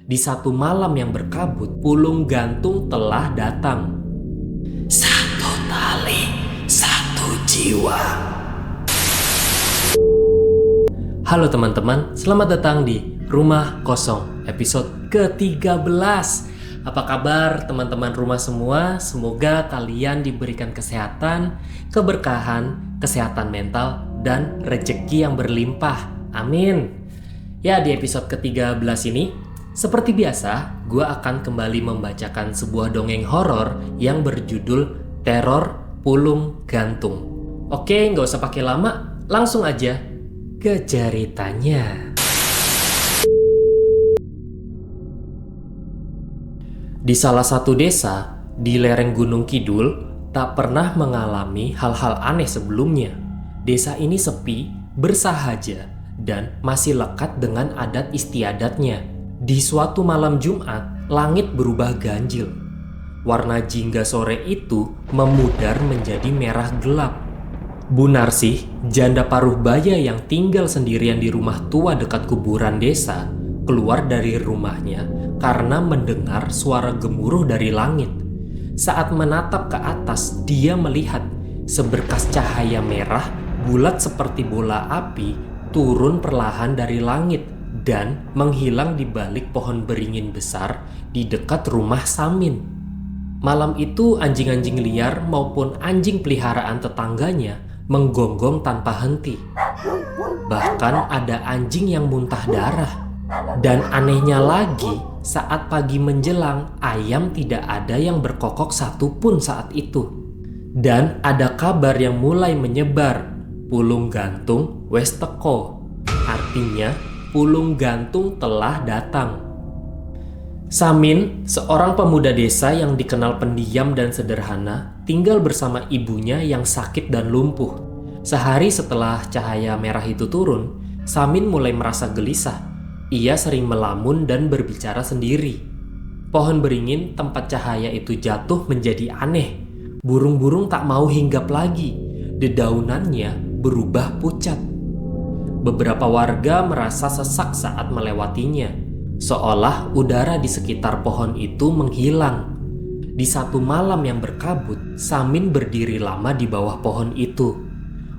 Di satu malam yang berkabut, Pulung Gantung telah datang. Satu tali, satu jiwa. Halo teman-teman, selamat datang di Rumah Kosong, episode ke-13. Apa kabar teman-teman rumah semua? Semoga kalian diberikan kesehatan, keberkahan, kesehatan mental, dan rezeki yang berlimpah. Amin. Ya, di episode ke-13 ini, seperti biasa, gue akan kembali membacakan sebuah dongeng horor yang berjudul Teror Pulung Gantung. Oke, nggak usah pakai lama, langsung aja ke ceritanya. Di salah satu desa di lereng Gunung Kidul tak pernah mengalami hal-hal aneh sebelumnya. Desa ini sepi, bersahaja, dan masih lekat dengan adat istiadatnya. Di suatu malam Jumat, langit berubah ganjil. Warna jingga sore itu memudar menjadi merah gelap. Bu Narsih, janda paruh baya yang tinggal sendirian di rumah tua dekat kuburan desa, keluar dari rumahnya karena mendengar suara gemuruh dari langit. Saat menatap ke atas, dia melihat seberkas cahaya merah bulat seperti bola api turun perlahan dari langit dan menghilang di balik pohon beringin besar di dekat rumah Samin. Malam itu anjing-anjing liar maupun anjing peliharaan tetangganya menggonggong tanpa henti. Bahkan ada anjing yang muntah darah. Dan anehnya lagi, saat pagi menjelang, ayam tidak ada yang berkokok satupun saat itu. Dan ada kabar yang mulai menyebar, Pulung Gantung wes teko. Artinya, Pulung Gantung telah datang. Samin, seorang pemuda desa yang dikenal pendiam dan sederhana, tinggal bersama ibunya yang sakit dan lumpuh. Sehari setelah cahaya merah itu turun, Samin mulai merasa gelisah. Ia sering melamun dan berbicara sendiri. Pohon beringin tempat cahaya itu jatuh menjadi aneh. Burung-burung tak mau hinggap lagi. Dedaunannya berubah pucat. Beberapa warga merasa sesak saat melewatinya, seolah udara di sekitar pohon itu menghilang. Di satu malam yang berkabut, Samin berdiri lama di bawah pohon itu.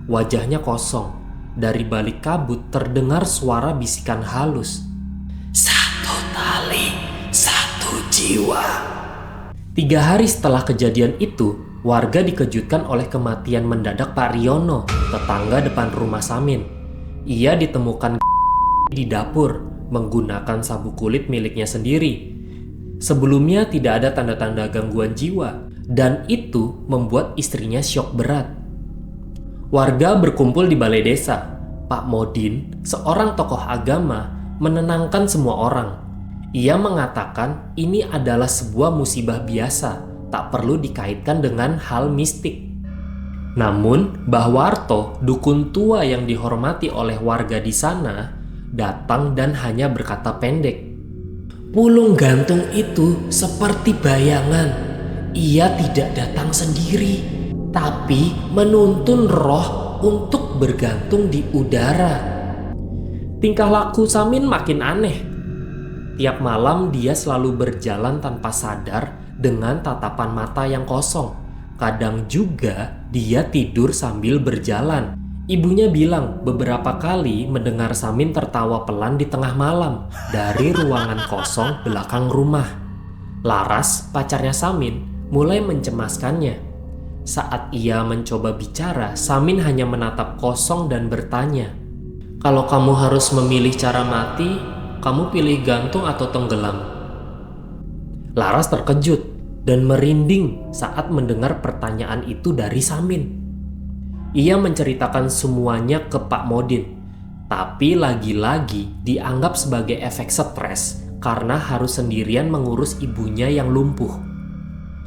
Wajahnya kosong. Dari balik kabut terdengar suara bisikan halus. Satu tali, satu jiwa. 3 hari setelah kejadian itu, warga dikejutkan oleh kematian mendadak Pak Riono, tetangga depan rumah Samin. Ia ditemukan di dapur menggunakan sabuk kulit miliknya sendiri. Sebelumnya tidak ada tanda-tanda gangguan jiwa, dan itu membuat istrinya syok berat. Warga berkumpul di balai desa. Pak Modin, seorang tokoh agama, menenangkan semua orang. Ia mengatakan ini adalah sebuah musibah biasa, tak perlu dikaitkan dengan hal mistik. Namun, Mbah Warto, dukun tua yang dihormati oleh warga di sana, datang dan hanya berkata pendek. Pulung Gantung itu seperti bayangan. Ia tidak datang sendiri, tapi menuntun roh untuk bergantung di udara. Tingkah laku Samin makin aneh. Tiap malam dia selalu berjalan tanpa sadar dengan tatapan mata yang kosong. Kadang juga dia tidur sambil berjalan. Ibunya bilang beberapa kali mendengar Samin tertawa pelan di tengah malam dari ruangan kosong belakang rumah. Laras, pacarnya Samin, mulai mencemaskannya. Saat ia mencoba bicara, Samin hanya menatap kosong dan bertanya, "Kalau kamu harus memilih cara mati, kamu pilih gantung atau tenggelam?" Laras terkejut dan merinding saat mendengar pertanyaan itu dari Samin. Ia menceritakan semuanya ke Pak Modin, tapi lagi-lagi dianggap sebagai efek stres karena harus sendirian mengurus ibunya yang lumpuh.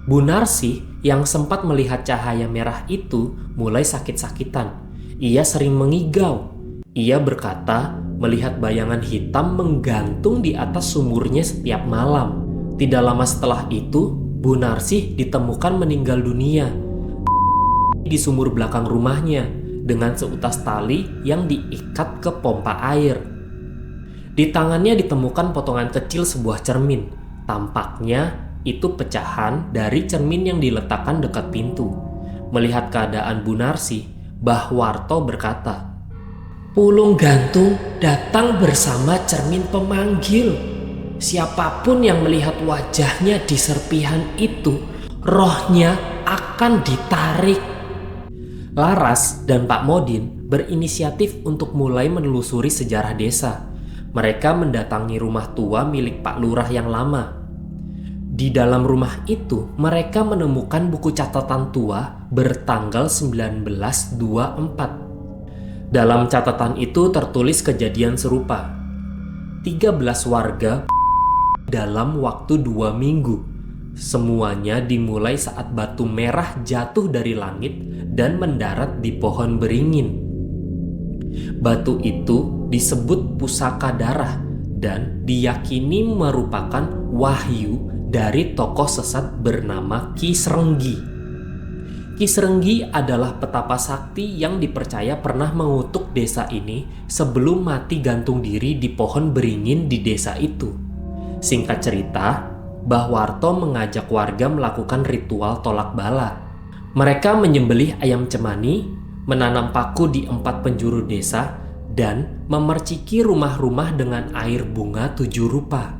Bu Narsih yang sempat melihat cahaya merah itu mulai sakit-sakitan. Ia sering mengigau. Ia berkata melihat bayangan hitam menggantung di atas sumurnya setiap malam. Tidak lama setelah itu, Bu Narsih ditemukan meninggal dunia di sumur belakang rumahnya dengan seutas tali yang diikat ke pompa air. Di tangannya ditemukan potongan kecil sebuah cermin. Tampaknya itu pecahan dari cermin yang diletakkan dekat pintu. Melihat keadaan Bu Narsi, Mbah Warto berkata, "Pulung gantung datang bersama cermin pemanggil. Siapapun yang melihat wajahnya di serpihan itu, rohnya akan ditarik." Laras dan Pak Modin berinisiatif untuk mulai menelusuri sejarah desa. Mereka mendatangi rumah tua milik Pak Lurah yang lama. Di dalam rumah itu, mereka menemukan buku catatan tua bertanggal 1924. Dalam catatan itu tertulis kejadian serupa. 13 warga dalam waktu 2 minggu. Semuanya dimulai saat batu merah jatuh dari langit dan mendarat di pohon beringin. Batu itu disebut pusaka darah dan diyakini merupakan wahyu dari tokoh sesat bernama Ki Srenggi. Ki Srenggi adalah petapa sakti yang dipercaya pernah mengutuk desa ini sebelum mati gantung diri di pohon beringin di desa itu. Singkat cerita, Mbah Warto mengajak warga melakukan ritual tolak bala. Mereka menyembelih ayam cemani, menanam paku di 4 penjuru desa, dan memerciki rumah-rumah dengan air bunga 7 rupa.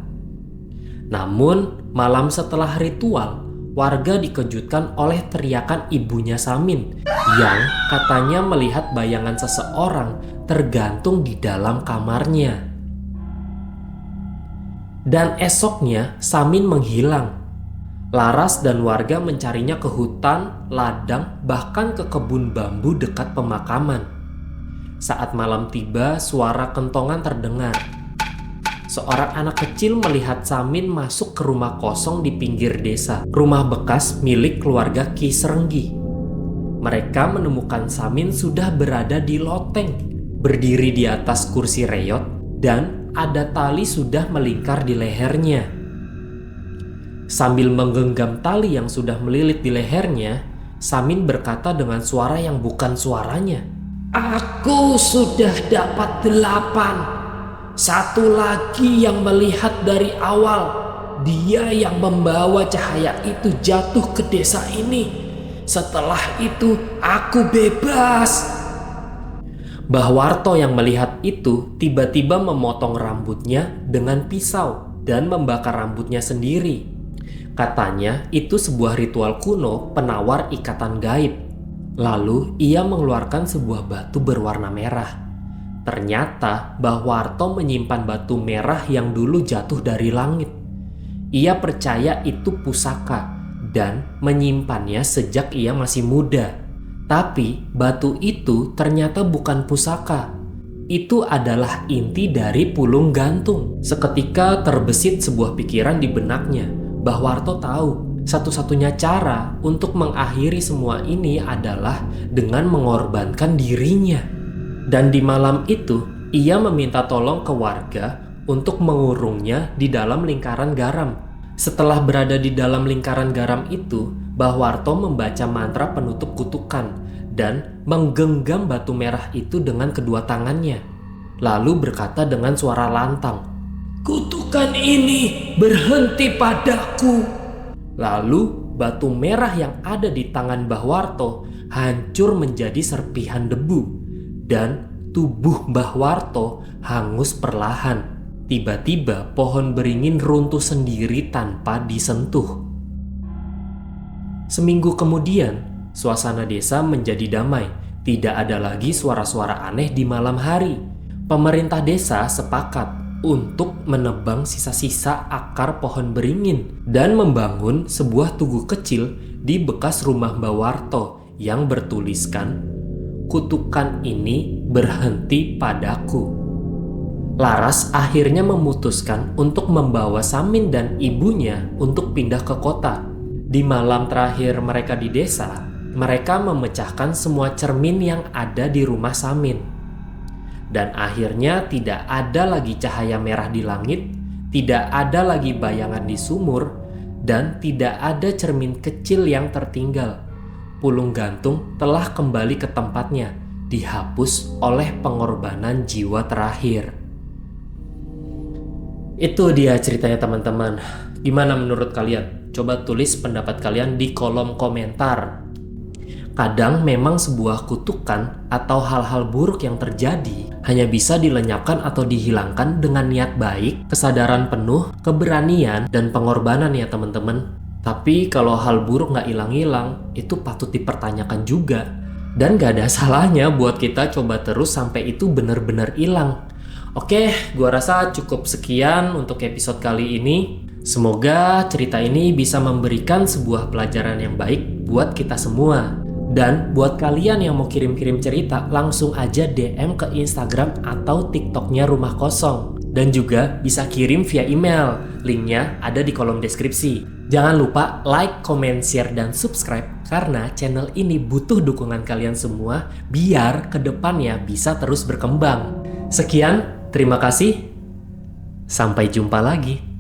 Namun, malam setelah ritual, warga dikejutkan oleh teriakan ibunya Samin yang katanya melihat bayangan seseorang tergantung di dalam kamarnya. Dan esoknya Samin menghilang. Laras dan warga mencarinya ke hutan, ladang, bahkan ke kebun bambu dekat pemakaman. Saat malam tiba, suara kentongan terdengar. Seorang anak kecil melihat Samin masuk ke rumah kosong di pinggir desa, rumah bekas milik keluarga Ki Srenggi. Mereka menemukan Samin sudah berada di loteng, berdiri di atas kursi reyot, dan ada tali sudah melingkar di lehernya. Sambil menggenggam tali yang sudah melilit di lehernya, Samin berkata dengan suara yang bukan suaranya, "Aku sudah dapat 8. Satu lagi yang melihat dari awal. Dia yang membawa cahaya itu jatuh ke desa ini. Setelah itu aku bebas." Mbah Warto yang melihat itu tiba-tiba memotong rambutnya dengan pisau dan membakar rambutnya sendiri. Katanya itu sebuah ritual kuno penawar ikatan gaib. Lalu ia mengeluarkan sebuah batu berwarna merah. Ternyata Mbah Warto menyimpan batu merah yang dulu jatuh dari langit. Ia percaya itu pusaka dan menyimpannya sejak ia masih muda. Tapi batu itu ternyata bukan pusaka. Itu adalah inti dari pulung gantung. Seketika terbesit sebuah pikiran di benaknya. Mbah Warto tahu satu-satunya cara untuk mengakhiri semua ini adalah dengan mengorbankan dirinya. Dan di malam itu, ia meminta tolong ke warga untuk mengurungnya di dalam lingkaran garam. Setelah berada di dalam lingkaran garam itu, Mbah Warto membaca mantra penutup kutukan dan menggenggam batu merah itu dengan kedua tangannya. Lalu berkata dengan suara lantang, "Kutukan ini berhenti padaku." Lalu batu merah yang ada di tangan Mbah Warto hancur menjadi serpihan debu dan tubuh Mbah Warto hangus perlahan. Tiba-tiba pohon beringin runtuh sendiri tanpa disentuh. Seminggu kemudian, suasana desa menjadi damai. Tidak ada lagi suara-suara aneh di malam hari. Pemerintah desa sepakat untuk menebang sisa-sisa akar pohon beringin dan membangun sebuah tugu kecil di bekas rumah Mbah Warto yang bertuliskan, "Kutukan ini berhenti padaku." Laras akhirnya memutuskan untuk membawa Samin dan ibunya untuk pindah ke kota. Di malam terakhir mereka di desa, mereka memecahkan semua cermin yang ada di rumah Samin. Dan akhirnya tidak ada lagi cahaya merah di langit, tidak ada lagi bayangan di sumur, dan tidak ada cermin kecil yang tertinggal. Pulung gantung telah kembali ke tempatnya, dihapus oleh pengorbanan jiwa terakhir. Itu dia ceritanya teman-teman. Gimana menurut kalian? Coba tulis pendapat kalian di kolom komentar. Kadang memang sebuah kutukan atau hal-hal buruk yang terjadi hanya bisa dilenyapkan atau dihilangkan dengan niat baik, kesadaran penuh, keberanian, dan pengorbanan ya teman-teman. Tapi kalau hal buruk nggak hilang-hilang, itu patut dipertanyakan juga. Dan nggak ada salahnya buat kita coba terus sampai itu benar-benar hilang. Oke, gua rasa cukup sekian untuk episode kali ini. Semoga cerita ini bisa memberikan sebuah pelajaran yang baik buat kita semua. Dan buat kalian yang mau kirim-kirim cerita, langsung aja DM ke Instagram atau TikToknya Rumah Kosong. Dan juga bisa kirim via email, linknya ada di kolom deskripsi. Jangan lupa like, comment, share, dan subscribe karena channel ini butuh dukungan kalian semua biar kedepannya bisa terus berkembang. Sekian, terima kasih. Sampai jumpa lagi.